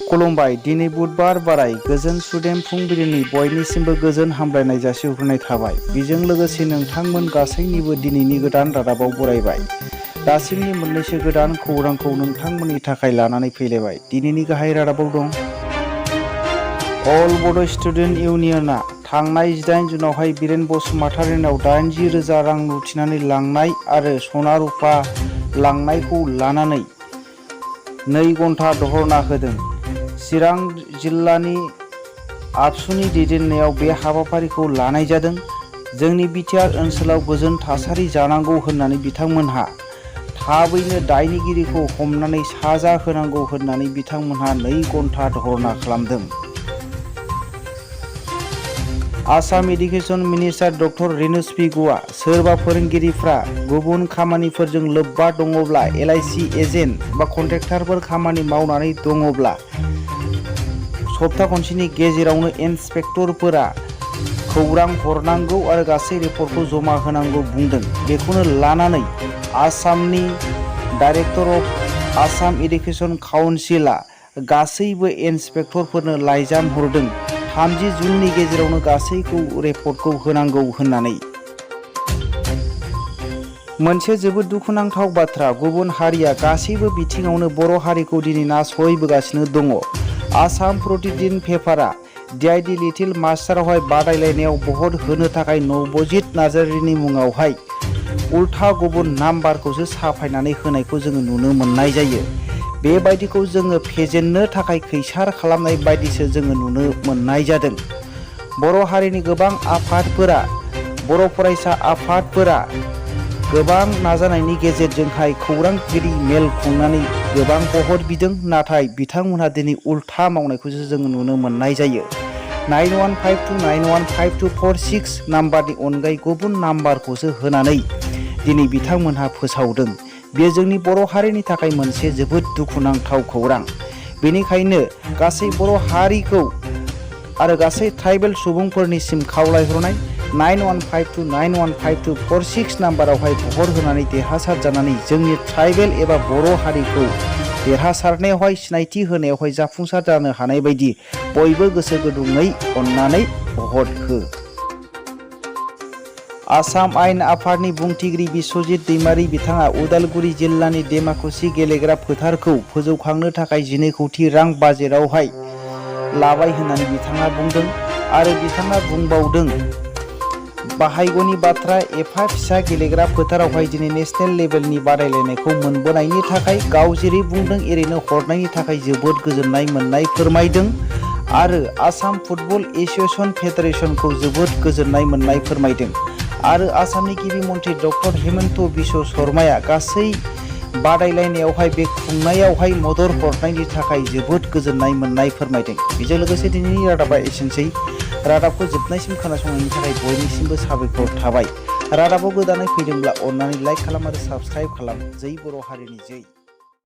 खुलुमबाय। दिनै बुधबार बाराय गोजोन सुदेम फुंबिलिनि बयनिसिमबो गोजोन हामलायनाय जासिहरनाय थाबाय। बेजों लोगोसे नोंथांमोन गासैनिबो दिनैनि गोदान रादाबाव बरायबाय। दासिमनि मोननैसो गोदान खौरांखौ नोंथांमोननि थाखाय लानानै फैलायबाय। दिनैनि गाहाय रादाबाव दं। अल बड' स्टुडेन्ट इउनियनआ थांनाय 18 जुनावहाय बिरेन बसुमतारिनाव 80,000 रां लुथिनानै लांनाय आरो सना रुपा लांनायखौ लानानै 2 घन्टा धरना होदों। चिरां जिल्लानि आबसुनि दैदेननायाव बे हाबाफारिखौ लानाय जादों। जोंनि बिटिआर ओनसोलाव गोजोन थासारि जानांगौ होननानै बिथांमोनहा थाबैनो दायनिगिरिखौ हमनानै साजा होनांगौ होननानै बिथांमोनहा 2 घन्टा धरना खालामदों। आसाम एडुकेशन मिनिस्टार डक्टर बियw सोरबा फोरोंगिरिफ्रा गुबुन खामानिफोरजों लोब्बा दङब्ला LIC एजेन्ट बा कन्ट्रेक्टरफोर खामानि मावनानै दङब्ला सप्ता खनसेनि गेजेरावनो इन्सपेक्टरफोरा खौरां हरनांगौ आरो गासै रिपर्टखौ जमा होनांगौ बुंदों। बेखौनो लानानै आसामनि डाइरेक्टर अफ आसाम एडुकेशन काउन्सिलआ गासैबो इन्सपेक्टरफोरनो लाइजाम हरदों 30 जुननि गेजेरावनो गासैखौ रिपर्टखौ होनांगौ होननानै। मोनसे जोबोद दुखुनांथाव बाथ्रा, गुबुन हारिया गासैबो बिथिङावनो बर' हारिखौ दिनै नासयबोगासिनो दङ। आसाम प्रतिदिन पेपारआ DID लिटिल मास्टारावहाय बादायलायनायाव भट होनो थाखाय nwjwrjwng नार्जारिनि मुङावहाय उल्था गुबुन नाम्बारखौसो साफायनानै होनायखौ जोङो नुनो मोननाय जायो। बेबायदिखौ जोङो फेजेननो थाखाय खैसार खालामनाय बायदिसो जोङो नुनो मोननाय जादों। बर' हारिनि गोबां आफादफोरा, बर' फरायसा आफादफोरा गोबां नाजानायनि गेजेरजोंहाय खौरांगिरि मेल खुंनानै गोबां भट बिदों, नाथाय बिथांमोनहा दिनै उल्था मावनायखौसो जोङो नुनो मोननाय जायो। 9152 915246 नाम्बारनि अनगायै गुबुन नाम्बारखौसो होनानै दिनै बिथांमोनहा फोसावदों। बेयो जोंनि बर' हारिनि थाखाय मोनसे जोबोद दुखुनांथाव खौरां। बेनिखायनो गासै बर' हारिखौ आरो गासै ट्राइबेल सुबुंफोरनिसिम खावलायहरनाय 9152 915246 नाम्बारावहाय भट होनानै देरहासार जानानै जोंनि ट्राइबेल एबा बर' हारिखौ देरहासारनायावहाय सिनायथि होनायावहाय जाफुंसार जानो हानाय बायदि बयबो गोसो गुदुङै अननानै भट हो। आसाम आयेन आफादनि बुंथिगिरि बिस्वजित दैमारी बिथाङा उदालगुरि जिल्लानि दिमाकुशी गेलेग्रा फोथारखौ फोजौखांनो थाखाय 12 कौटि रां बाजेटआवहाय लाबाय होननानै बिथाङा बुंदों आरो बिथाङा बुंबावदों बाहायग'नि बाथ्रा। एफा फिसा गेलेग्रा फोथारावहाय दिनै नेसनेल लेभेलनि बादायलायनायखौ मोनबोनायनि थाखाय गाव जेरै बुंदों एरैनो हरनायनि थाखाय जोबोद गोजोननाय मोननाय फोरमायदों आरो आसाम फुटबल एस'सिएशन फेडारेसनखौ जोबोद गोजोननाय मोननाय फोरमायदों आरो आसामनि गिबि मन्थ्रि डक्टर हेमन्त बिश्व शर्माया गासै बादायलायनायावहाय बे खुंनायावहाय मदद हरनायनि थाखाय जोबोद गोजोननाय मोननाय फोरमायदों। बेजों लोगोसे दिनैनि रादाबा एसेनोसै। रादाबखौ जोबनायसिम खोनासंनायनि थाखाय बयनिसिमबो साबायखर थाबाय। रादाबाव गोदानै फैदोंब्ला अननानै लाइक खालाम आरो साबस्क्राइब खालाम। जै बर' हारिनि जै।